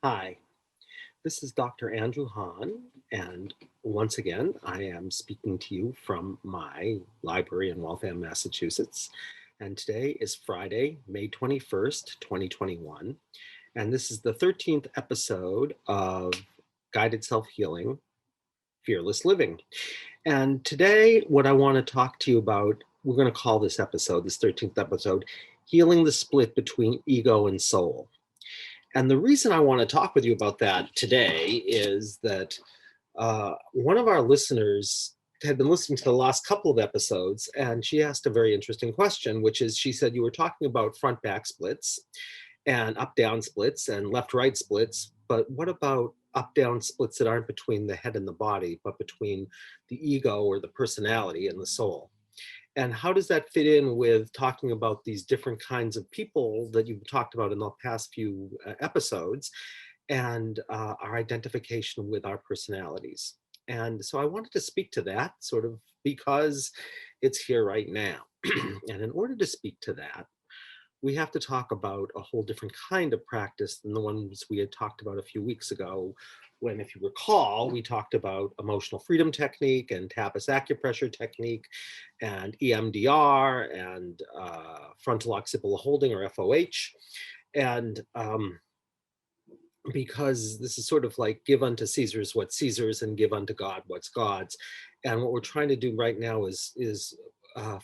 Hi, this is Dr. Andrew Hahn, and once again, I am speaking to you from my library in Waltham, Massachusetts. And today is Friday, May 21st, 2021. And this is the 13th episode of Guided Self-Healing, Fearless Living. And today, what I want to talk to you about, we're going to call this episode, this 13th episode, Healing the Split Between Ego and Soul. And the reason I want to talk with you about that today is that one of our listeners had been listening to the last couple of episodes, and she asked a very interesting question, which is, she said, you were talking about front-back splits and up-down splits and left-right splits, but what about up-down splits that aren't between the head and the body, but between the ego or the personality and the soul? And how does that fit in with talking about these different kinds of people that you've talked about in the past few episodes and our identification with our personalities? And so I wanted to speak to that sort of because it's here right now. And in order to speak to that, we have to talk about a whole different kind of practice than the ones we had talked about a few weeks ago, when, if you recall, we talked about emotional freedom technique and tapas acupressure technique and EMDR and frontal occipital holding, or FOH. And because this is sort of like give unto Caesar's what's Caesar's and give unto God what's God's. And what we're trying to do right now is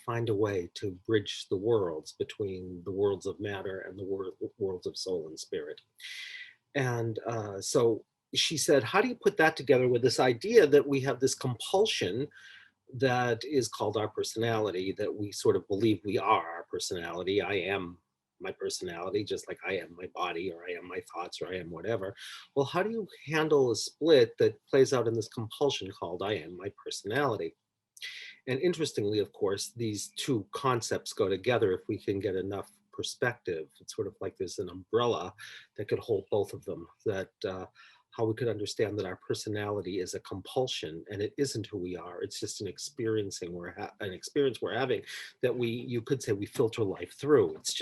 find a way to bridge the worlds between the worlds of matter and the worlds of soul and spirit. And so she said, how do you put that together with this idea that we have this compulsion that is called our personality, that we sort of believe we are our personality? I am my personality, just like I am my body, or I am my thoughts, or I am whatever. Well, how do you handle a split that plays out in this compulsion called I am my personality? And interestingly, of course, these two concepts go together if we can get enough perspective. It's sort of like there's an umbrella that could hold both of them, that how we could understand that our personality is a compulsion and it isn't who we are. It's just an experiencing an experience we're having that you could say we filter life through. It's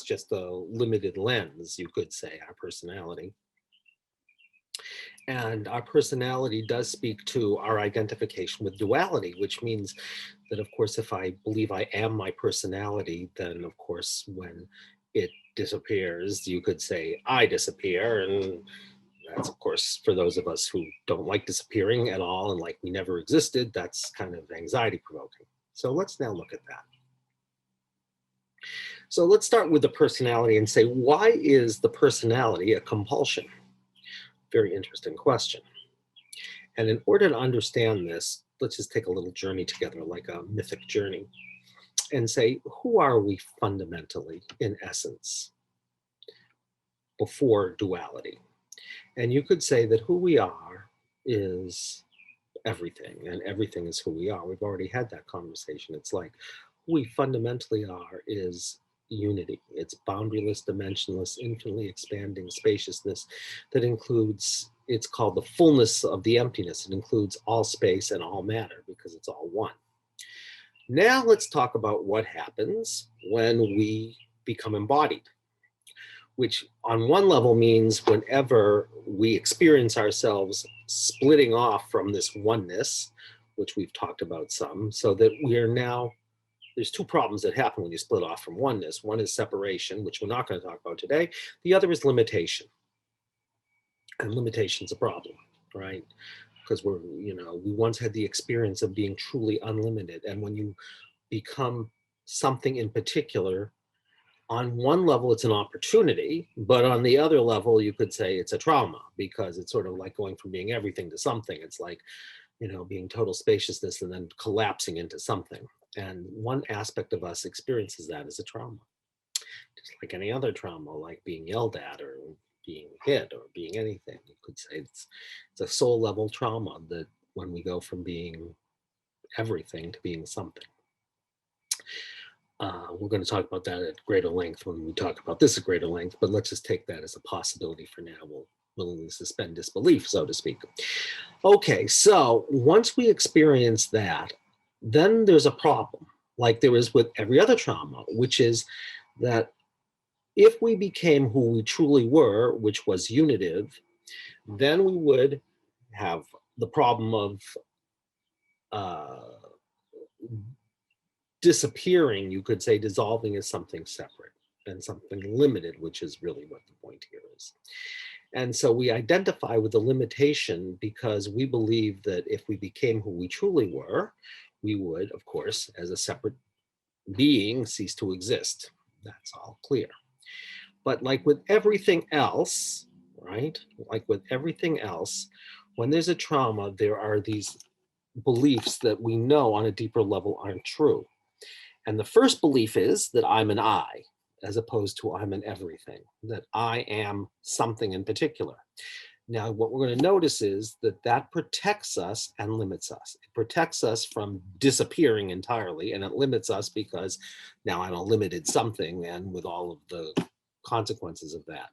just a limited lens, you could say, our personality. And our personality does speak to our identification with duality, which means that, of course, if I believe I am my personality, then, of course, when it disappears, you could say I disappear. And that's, of course, for those of us who don't like disappearing at all and like we never existed, that's kind of anxiety provoking. So let's now look at that. So let's start with the personality and say, why is the personality a compulsion? Very interesting question. And in order to understand this, let's just take a little journey together, like a mythic journey, and say, who are we fundamentally, in essence, before duality? And you could say that who we are is everything, and everything is who we are. We've already had that conversation. It's like who we fundamentally are is unity. It's boundaryless, dimensionless, infinitely expanding spaciousness that includes, it's called the fullness of the emptiness. It includes all space and all matter because it's all one. Now let's talk about what happens when we become embodied, which on one level means whenever we experience ourselves splitting off from this oneness, which we've talked about some, so that we are now, there's two problems that happen when you split off from oneness. One is separation, which we're not going to talk about today. The other is limitation. And limitation's a problem, right? Because we once had the experience of being truly unlimited. And when you become something in particular, on one level, it's an opportunity, but on the other level, you could say it's a trauma, because it's sort of like going from being everything to something. It's like, being total spaciousness and then collapsing into something. And one aspect of us experiences that as a trauma, just like any other trauma, like being yelled at or being hit or being anything. You could say it's a soul level trauma, that when we go from being everything to being something. We're going to talk about that at greater length when we talk about this at greater length, but let's just take that as a possibility for now. We'll willingly suspend disbelief, so to speak. Okay, so once we experience that, then there's a problem, like there is with every other trauma, which is that If we became who we truly were, which was unitive, then we would have the problem of uh, disappearing, you could say, dissolving as something separate and something limited, which is really what the point here is. And so we identify with the limitation because we believe that if we became who we truly were, we would, of course, as a separate being, cease to exist. That's all clear. But like with everything else, right? Like with everything else, when there's a trauma, there are these beliefs that we know on a deeper level aren't true. And the first belief is that I'm an I, as opposed to I'm an everything, that I am something in particular. Now, what we're going to notice is that that protects us and limits us. It protects us from disappearing entirely, and it limits us because now I'm a limited something, and with all of the consequences of that.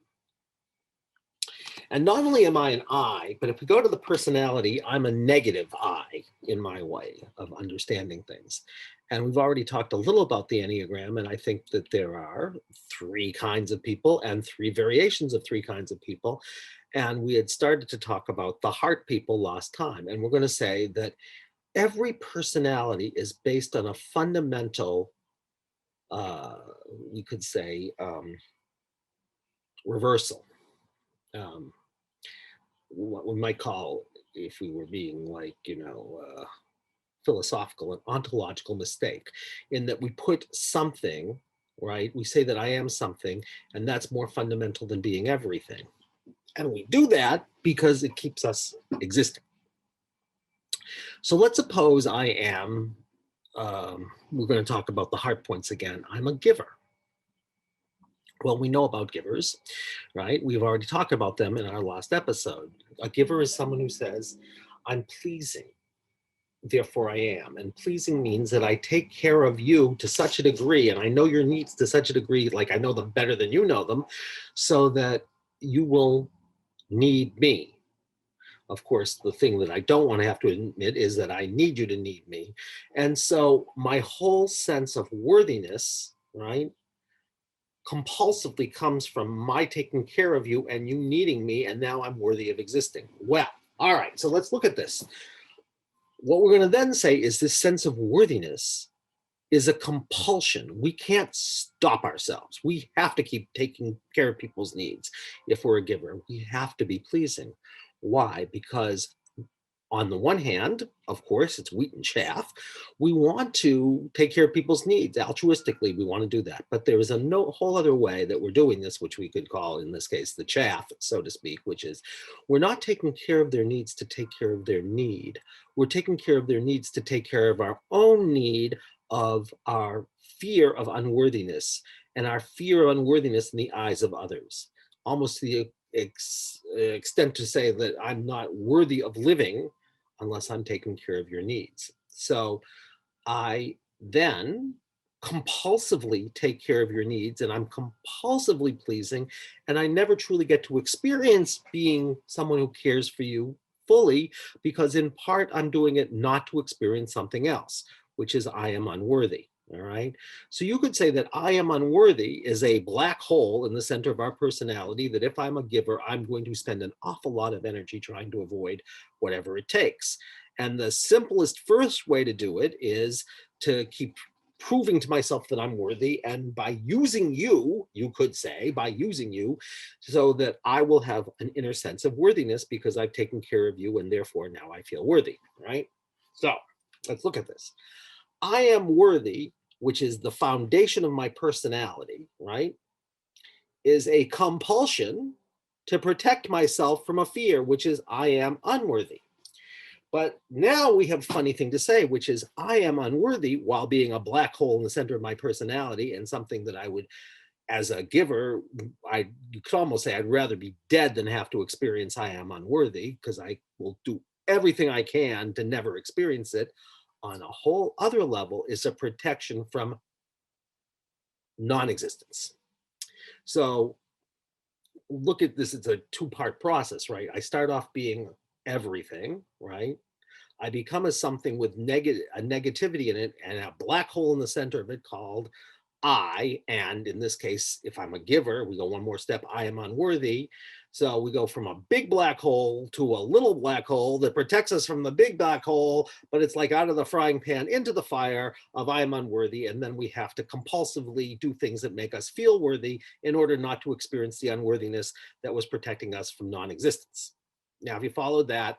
And not only am I an I, but if we go to the personality, I'm a negative I in my way of understanding things. And we've already talked a little about the Enneagram, and I think that there are three kinds of people and three variations of three kinds of people. And we had started to talk about the heart people last time. And we're going to say that every personality is based on a fundamental, uh, we could say, reversal. Um, what we might call, if we were being like, philosophical, an ontological mistake, in that we put something, right? We say that I am something, and that's more fundamental than being everything. And we do that because it keeps us existing. So let's suppose I am, we're going to talk about the heart points again. I'm a giver. Well, we know about givers, right? We've already talked about them in our last episode. A giver is someone who says, I'm pleasing, therefore I am. And pleasing means that I take care of you to such a degree, and I know your needs to such a degree, like I know them better than you know them, so that you will need me. Of course, the thing that I don't want to have to admit is that I need you to need me. And so my whole sense of worthiness, right, compulsively comes from my taking care of you and you needing me, and now I'm worthy of existing. Well, all right, so let's look at this. What we're going to then say is this sense of worthiness is a compulsion. We can't stop ourselves. We have to keep taking care of people's needs. If we're a giver, we have to be pleasing. Why? Because on the one hand, of course, it's wheat and chaff. We want to take care of people's needs altruistically. We want to do that. But there is a whole other way that we're doing this, which we could call, in this case, the chaff, so to speak, which is we're not taking care of their needs to take care of their need. We're taking care of their needs to take care of our own need of our fear of unworthiness and our fear of unworthiness in the eyes of others, almost to the extent to say that I'm not worthy of living unless I'm taking care of your needs. So I then compulsively take care of your needs and I'm compulsively pleasing, and I never truly get to experience being someone who cares for you fully, because in part I'm doing it not to experience something else, which is I am unworthy. All right. So you could say that I am unworthy is a black hole in the center of our personality, that if I'm a giver, I'm going to spend an awful lot of energy trying to avoid whatever it takes. And the simplest first way to do it is to keep proving to myself that I'm worthy. And by using you, you could say, by using you, so that I will have an inner sense of worthiness because I've taken care of you and therefore now I feel worthy, right? So let's look at this. I am worthy, which is the foundation of my personality, right, is a compulsion to protect myself from a fear, which is I am unworthy. But now we have a funny thing to say, which is I am unworthy while being a black hole in the center of my personality, and something that I would, as a giver, you could almost say I'd rather be dead than have to experience I am unworthy, because I will do everything I can to never experience it. On a whole other level is a protection from non-existence. So look at this, it's a two-part process, right? I start off being everything, right? I become a something with a negativity in it and a black hole in the center of it called and in this case, if I'm a giver, we go one more step, I am unworthy. So we go from a big black hole to a little black hole that protects us from the big black hole, but it's like out of the frying pan into the fire of I am unworthy. And then we have to compulsively do things that make us feel worthy in order not to experience the unworthiness that was protecting us from non-existence. Now, if you followed that,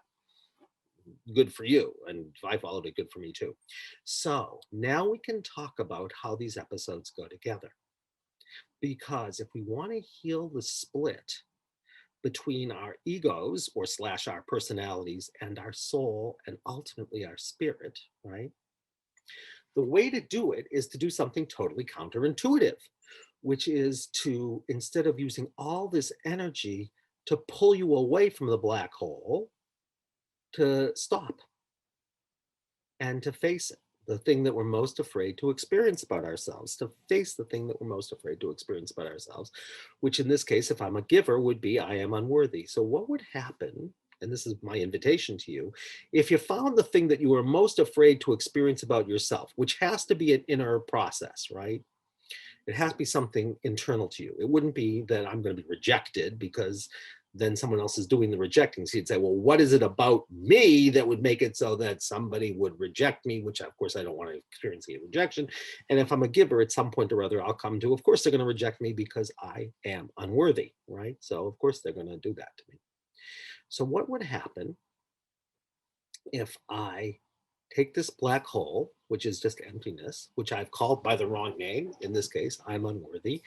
good for you. And if I followed it, good for me too. So now we can talk about how these episodes go together. Because if we want to heal the split between our egos or slash our personalities and our soul and ultimately our spirit, right? The way to do it is to do something totally counterintuitive, which is to, instead of using all this energy to pull you away from the black hole, to stop and to face it, the thing that we're most afraid to experience about ourselves, to face the thing that we're most afraid to experience about ourselves, which in this case, if I'm a giver, would be I am unworthy. So what would happen, and this is my invitation to you, if you found the thing that you were most afraid to experience about yourself, which has to be an inner process, right? It has to be something internal to you. It wouldn't be that I'm going to be rejected because then someone else is doing the rejecting. So you'd say, well, what is it about me that would make it so that somebody would reject me, which of course I don't want to experience any rejection. And if I'm a giver at some point or other, I'll come to, of course, they're going to reject me because I am unworthy, right? So of course they're going to do that to me. So what would happen if I take this black hole, which is just emptiness, which I've called by the wrong name, in this case, I'm unworthy,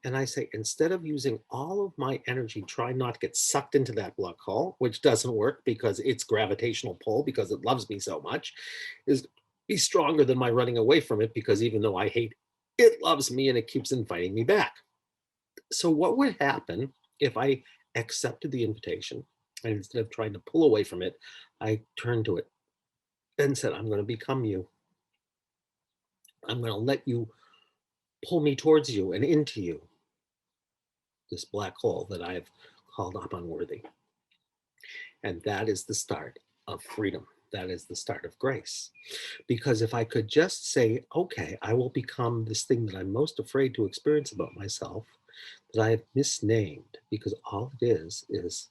and I say, instead of using all of my energy, try not to get sucked into that black hole, which doesn't work because its gravitational pull, because it loves me so much, is be stronger than my running away from it, because even though I hate it, it loves me and it keeps inviting me back. So what would happen if I accepted the invitation and instead of trying to pull away from it, I turned to it and said, I'm going to become you. I'm going to let you pull me towards you and into you, this black hole that I've called up unworthy. And that is the start of freedom. That is the start of grace. Because if I could just say, okay, I will become this thing that I'm most afraid to experience about myself, that I have misnamed, because all it is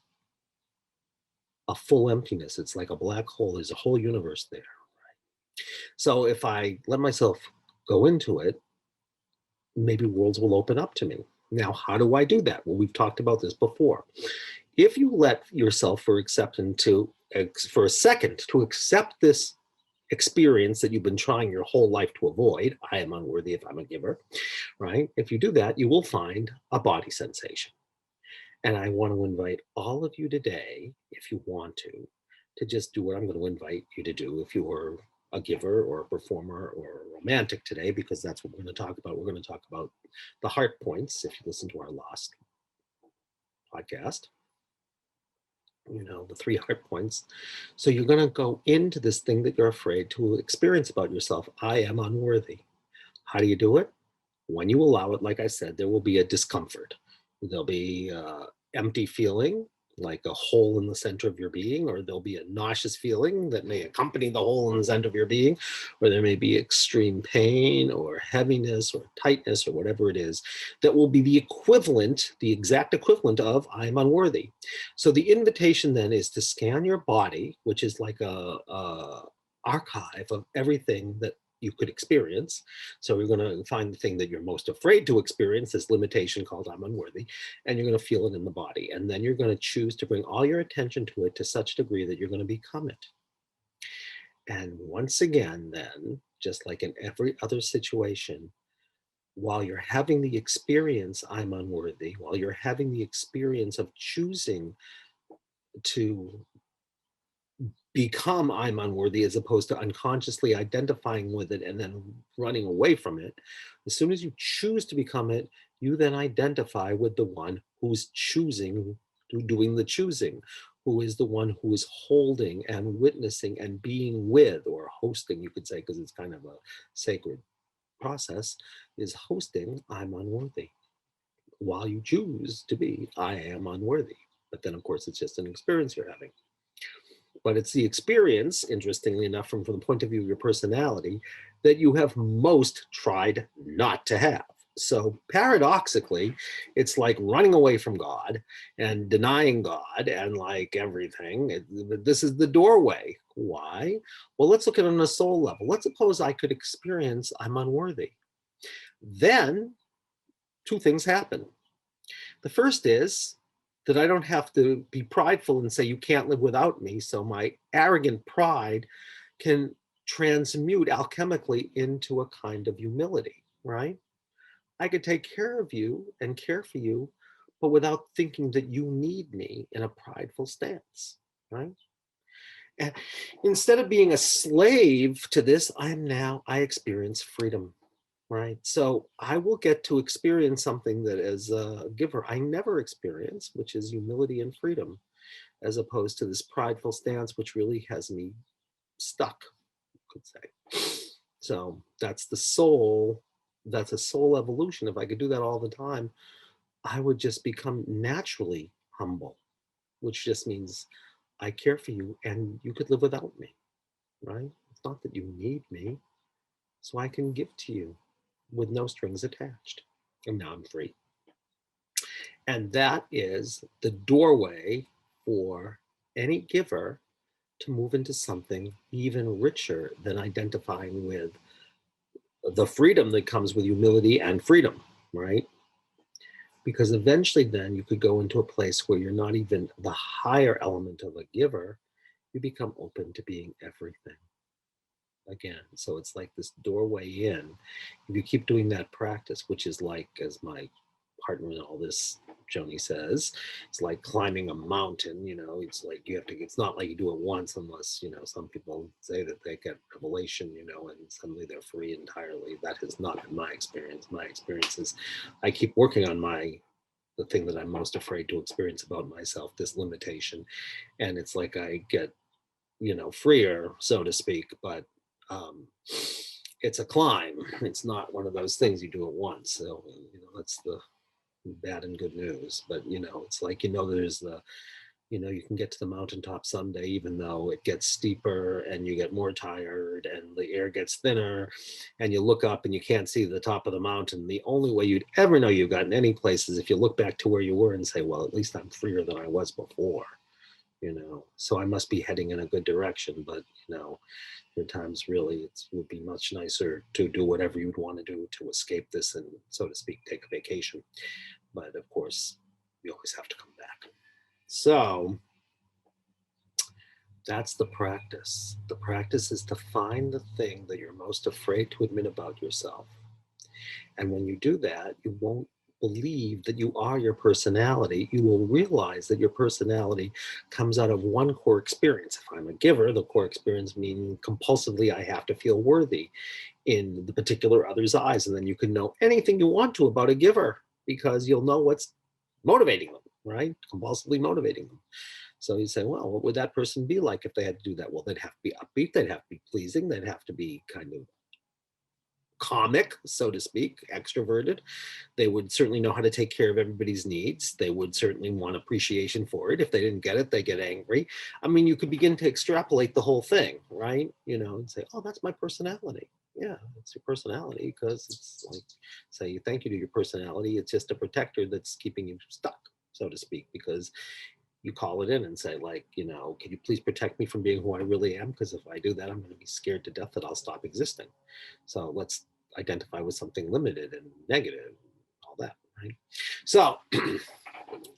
a full emptiness. It's like a black hole. There's a whole universe there. So if I let myself go into it, maybe worlds will open up to me. Now, how do I do that? Well, we've talked about this before. If you let yourself for acceptance for a second to accept this experience that you've been trying your whole life to avoid, I am unworthy if I'm a giver, right? If you do that, you will find a body sensation. And I want to invite all of you today, if you want to just do what I'm going to invite you to do if you are a giver or a performer or a romantic today, because that's what we're going to talk about. We're going to talk about the heart points if you listen to our last podcast, the 3 heart points. So you're going to go into this thing that you're afraid to experience about yourself. I am unworthy. How do you do it? When you allow it, like I said, there will be a discomfort. There'll be empty feeling, like a hole in the center of your being, or there'll be a nauseous feeling that may accompany the hole in the center of your being, or there may be extreme pain or heaviness or tightness or whatever it is that will be the equivalent, the exact equivalent of I'm unworthy. So the invitation then is to scan your body, which is like a archive of everything that you could experience. So you're going to find the thing that you're most afraid to experience, this limitation called I'm unworthy, and you're going to feel it in the body. And then you're going to choose to bring all your attention to it to such a degree that you're going to become it. And once again, then, just like in every other situation, while you're having the experience, I'm unworthy, while you're having the experience of choosing to become I'm unworthy as opposed to unconsciously identifying with it and then running away from it, as soon as you choose to become it, you then identify with the one who's choosing, doing the choosing, who is the one who is holding and witnessing and being with, or hosting, you could say, because it's kind of a sacred process, is hosting I'm unworthy while you choose to be I am unworthy. But then, of course, it's just an experience you're having. But it's the experience, interestingly enough, from the point of view of your personality, that you have most tried not to have. So paradoxically, it's like running away from God and denying God and like everything. This is the doorway. Why? Well, let's look at it on a soul level. Let's suppose I could experience I'm unworthy. Then two things happen. The first is that I don't have to be prideful and say, you can't live without me. So my arrogant pride can transmute alchemically into a kind of humility, right? I could take care of you and care for you, but without thinking that you need me in a prideful stance, right? And instead of being a slave to this, I experience freedom, right? So I will get to experience something that as a giver, I never experience, which is humility and freedom, as opposed to this prideful stance, which really has me stuck, you could say. So that's a soul evolution. If I could do that all the time, I would just become naturally humble, which just means I care for you and you could live without me, right? It's not that you need me, so I can give to you with no strings attached. And now I'm free. And that is the doorway for any giver to move into something even richer than identifying with the freedom that comes with humility and freedom, right? Because eventually then you could go into a place where you're not even the higher element of a giver, you become open to being everything again. So it's like this doorway in. If you keep doing that practice, which is like, as my partner in all this, Joni says, it's like climbing a mountain, it's like you have to, it's not like you do it once unless, some people say that they get revelation, and suddenly they're free entirely. That has not been my experience. My experience is I keep working on the thing that I'm most afraid to experience about myself, this limitation. And it's like I get, freer, so to speak, but it's a climb. It's not one of those things you do at once. So, that's the bad and good news. But, it's like, there's you can get to the mountaintop someday, even though it gets steeper and you get more tired and the air gets thinner and you look up and you can't see the top of the mountain. The only way you'd ever know you've gotten any place is if you look back to where you were and say, well, at least I'm freer than I was before, so I must be heading in a good direction. But, there are times really it would be much nicer to do whatever you'd want to do to escape this and, so to speak, take a vacation. But of course, you always have to come back. So that's the practice. The practice is to find the thing that you're most afraid to admit about yourself. And when you do that, you won't believe that you are your personality. You will realize that your personality comes out of one core experience. If I'm a giver, the core experience means compulsively I have to feel worthy in the particular other's eyes. And then you can know anything you want to about a giver because you'll know what's motivating them, right? Compulsively motivating them. So you say, well, what would that person be like if they had to do that? Well, they'd have to be upbeat, they'd have to be pleasing, they'd have to be kind of comic, so to speak, extroverted. They would certainly know how to take care of everybody's needs. They would certainly want appreciation for it. If they didn't get it, they get angry. I mean, you could begin to extrapolate the whole thing, right? And say, oh, that's my personality. Yeah, it's your personality because it's like, say, thank you to your personality. It's just a protector that's keeping you stuck, so to speak, because you call it in and say, like, can you please protect me from being who I really am? Because if I do that, I'm going to be scared to death that I'll stop existing. So let's identify with something limited and negative, all that, right? So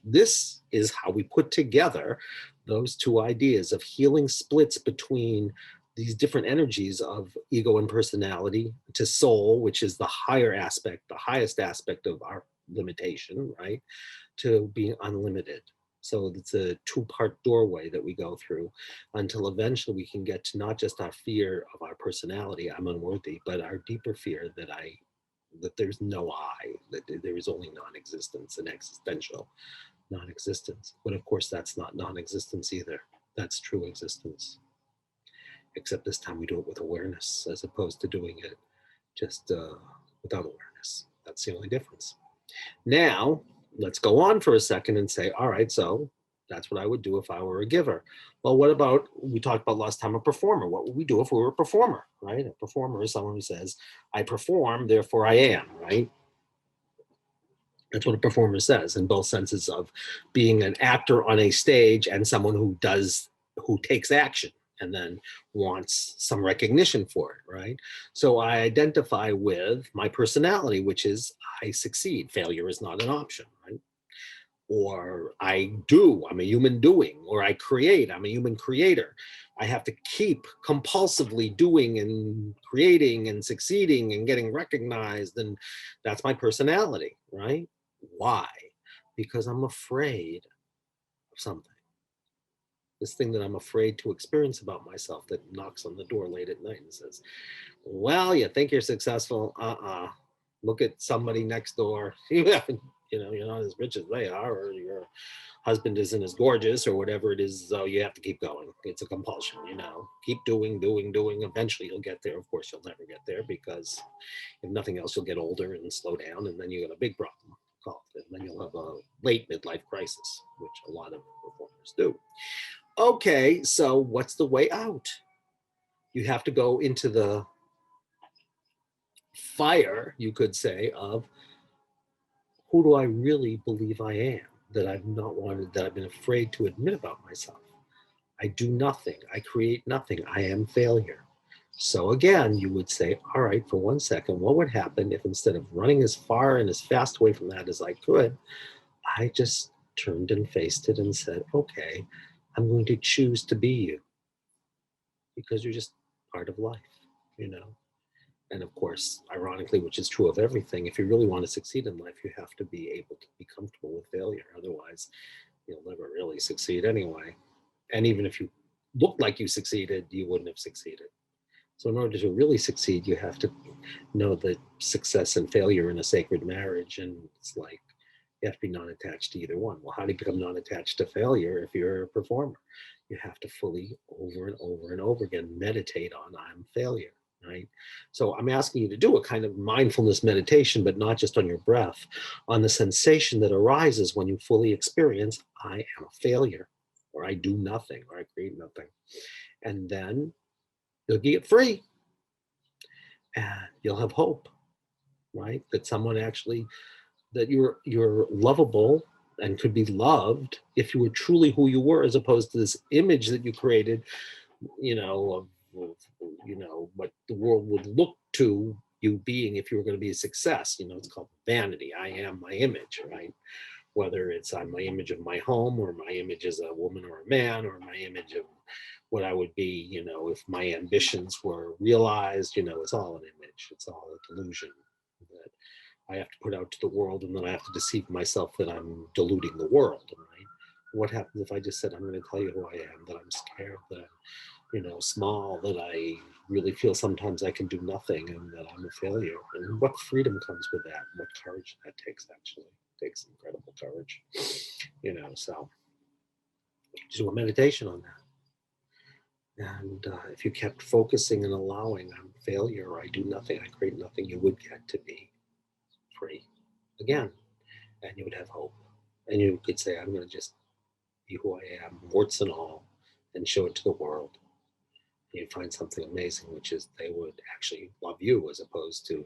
this is how we put together those two ideas of healing splits between these different energies of ego and personality to soul, which is the higher aspect, the highest aspect of our limitation, right? To being unlimited. So it's a two-part doorway that we go through until eventually we can get to not just our fear of our personality, I'm unworthy, but our deeper fear that there's no I, that there is only non-existence and existential non-existence. But of course, that's not non-existence either. That's true existence. Except this time we do it with awareness as opposed to doing it just without awareness. That's the only difference. Now, let's go on for a second and say, all right, so That's what I would do if I were a giver. Well, what about, we talked about last time, a performer. What would we do if we were a performer, right? A performer is someone who says, I perform, therefore I am, right? That's what a performer says, in both senses of being an actor on a stage and someone who takes action and then wants some recognition for it, right? So I identify with my personality, which is I succeed. Failure is not an option, right? Or I'm a human doing, or I create, I'm a human creator. I have to keep compulsively doing and creating and succeeding and getting recognized. And that's my personality, right? Why? Because I'm afraid of something. This thing that I'm afraid to experience about myself that knocks on the door late at night and says, well, you think you're successful? Look at somebody next door. You haven't, you're not as rich as they are, or your husband isn't as gorgeous, or whatever it is. So you have to keep going. It's a compulsion, keep doing. Eventually you'll get there. Of course, you'll never get there, because if nothing else, you'll get older and slow down, and then you got a big problem called, and then you'll have a late midlife crisis, which a lot of performers do. Okay, so what's the way out? You have to go into the fire, you could say, of who do I really believe I am, that I've not wanted, that I've been afraid to admit about myself. I do nothing. I create nothing. I am failure. So again, you would say, all right, for 1 second, what would happen if, instead of running as far and as fast away from that as I could, I just turned and faced it and said, okay, I'm going to choose to be you, because you're just part of life, you know? And of course, ironically, which is true of everything, if you really want to succeed in life, you have to be able to be comfortable with failure. Otherwise, you'll never really succeed anyway. And even if you looked like you succeeded, you wouldn't have succeeded. So in order to really succeed, you have to know that success and failure in a sacred marriage. And it's like, you have to be non-attached to either one. Well, how do you become non-attached to failure if you're a performer? You have to fully, over and over and over again, meditate on I'm failure, right? So I'm asking you to do a kind of mindfulness meditation, but not just on your breath, on the sensation that arises when you fully experience I am a failure, or I do nothing, or I create nothing. And then you'll get free, and you'll have hope, right? That someone actually, that you're lovable and could be loved if you were truly who you were, as opposed to this image that you created, what the world would look to you being if you were going to be a success. It's called vanity. I am my image, right? Whether it's I'm my image of my home, or my image as a woman or a man, or my image of what I would be, if my ambitions were realized, it's all an image. It's all a delusion that I have to put out to the world, and then I have to deceive myself that I'm deluding the world, right? What happens if I just said, I'm going to tell you who I am, that I'm scared, that I'm, small, that I really feel sometimes I can do nothing, and that I'm a failure? And what freedom comes with that? What courage that takes, actually. It takes incredible courage, so do a meditation on that. And if you kept focusing and allowing, I'm failure, I do nothing, I create nothing, you would get to be free again, and you would have hope. And you could say, I'm going to just be who I am, warts and all, and show it to the world. And you'd find something amazing, which is they would actually love you, as opposed to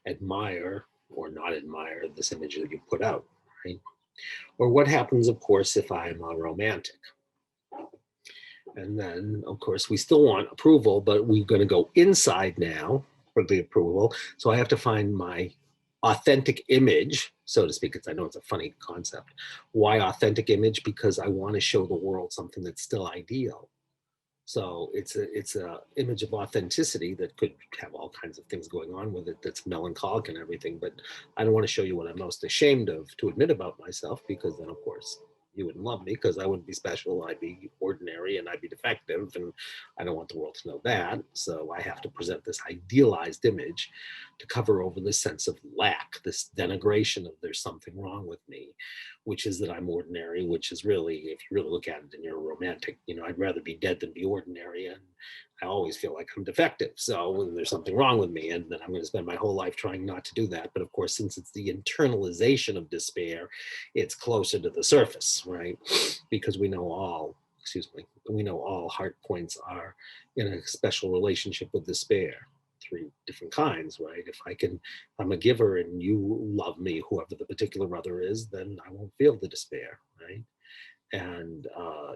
admire or not admire this image that you put out, right? Or what happens, of course, if I'm a romantic? And then, of course, we still want approval, but we're going to go inside now for the approval. So I have to find my authentic image, so to speak, because I know it's a funny concept. Why authentic image? Because I want to show the world something that's still ideal. So it's a image of authenticity that could have all kinds of things going on with it that's melancholic and everything. But I don't want to show you what I'm most ashamed of to admit about myself, because then, of course, you wouldn't love me, because I wouldn't be special. I'd be ordinary and I'd be defective, and I don't want the world to know that. So I have to present this idealized image to cover over this sense of lack, this denigration of there's something wrong with me, which is that I'm ordinary, which is really, if you really look at it and you're romantic, I'd rather be dead than be ordinary. And I always feel like I'm defective. So there's something wrong with me, and then I'm going to spend my whole life trying not to do that. But of course, since it's the internalization of despair, it's closer to the surface, points, right? Because we know all, excuse me, we know all heart points are in a special relationship with despair. Three different kinds, right? I'm a giver and you love me, whoever the particular other is, then I won't feel the despair, right? And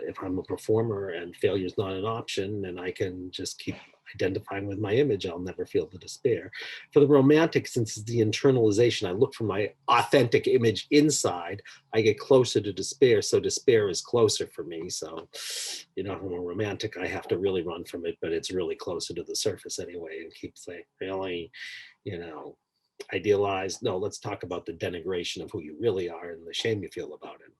if I'm a performer and failure is not an option and I can just keep identifying with my image, I'll never feel the despair. For the romantic, since it's the internalization, I look for my authentic image inside, I get closer to despair. So despair is closer for me. So, if I'm a romantic, I have to really run from it, but it's really closer to the surface anyway and keep saying, really, you know, idealized. No, let's talk about the denigration of who you really are and the shame you feel about it.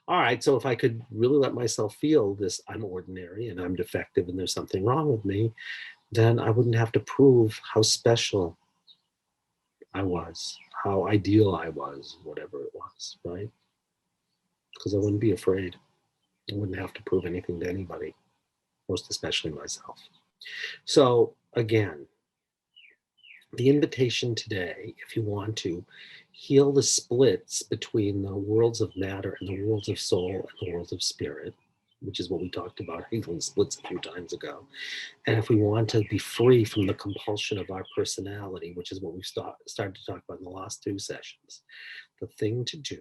All right, so if I could really let myself feel this, I'm ordinary and I'm defective and there's something wrong with me, then I wouldn't have to prove how special I was, how ideal I was, whatever it was, right? Because I wouldn't be afraid. I wouldn't have to prove anything to anybody, most especially myself. So again, the invitation today, if you want to heal the splits between the worlds of matter and the worlds of soul and the worlds of spirit, which is what we talked about, healing splits a few times ago. And if we want to be free from the compulsion of our personality, which is what we started to talk about in the last two sessions, the thing to do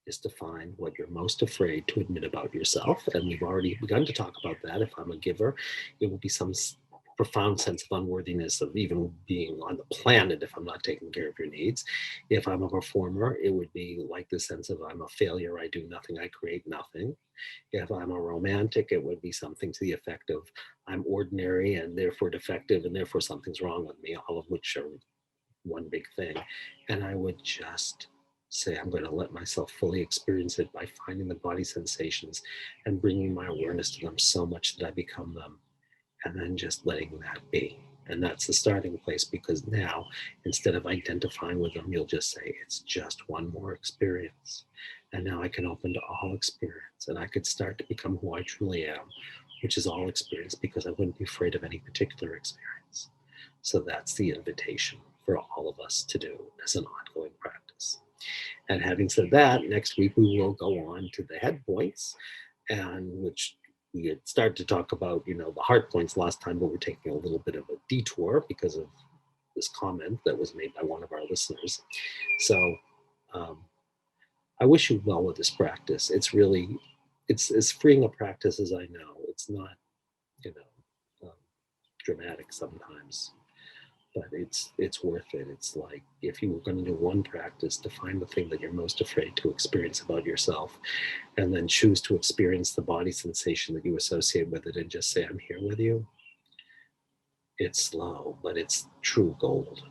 is to find what you're most afraid to admit about yourself. And we've already begun to talk about that. If I'm a giver, it will be some profound sense of unworthiness of even being on the planet if I'm not taking care of your needs. If I'm a performer, it would be like the sense of I'm a failure, I do nothing, I create nothing. If I'm a romantic, it would be something to the effect of I'm ordinary and therefore defective and therefore something's wrong with me, all of which are one big thing. And I would just say, I'm going to let myself fully experience it by finding the body sensations and bringing my awareness to them so much that I become them, and then just letting that be. And that's the starting place, because now, instead of identifying with them, you'll just say, it's just one more experience. And now I can open to all experience, and I could start to become who I truly am, which is all experience, because I wouldn't be afraid of any particular experience. So that's the invitation for all of us to do as an ongoing practice. And having said that, next week we will go on to the head points, and which we had started to talk about, the heart points last time, but we're taking a little bit of a detour because of this comment that was made by one of our listeners. So I wish you well with this practice. It's really, it's as freeing a practice as I know. It's not, dramatic sometimes, but it's worth it. It's like if you were going to do one practice, to find the thing that you're most afraid to experience about yourself, and then choose to experience the body sensation that you associate with it, and just say, I'm here with you. It's slow, but it's true gold.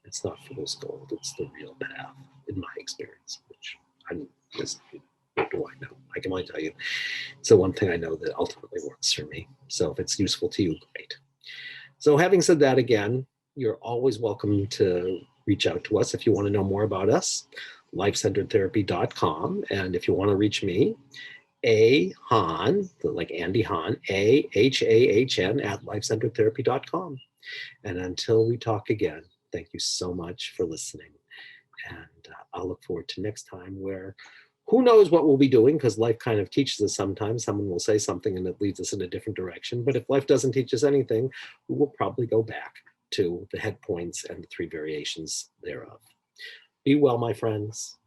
It's not fool's gold. It's the real path, in my experience, which I'm just, what do I know? I can only tell you it's the one thing I know that ultimately works for me. So if it's useful to you, great. So having said that, again, you're always welcome to reach out to us if you want to know more about us, lifecenteredtherapy.com. And if you want to reach me, A Han, like Andy Han, AHAHN at lifecenteredtherapy.com. And until we talk again, thank you so much for listening. And I'll look forward to next time, where who knows what we'll be doing, because life kind of teaches us sometimes. Someone will say something and it leads us in a different direction. But if life doesn't teach us anything, we will probably go back to the head points and the three variations thereof. Be well, my friends.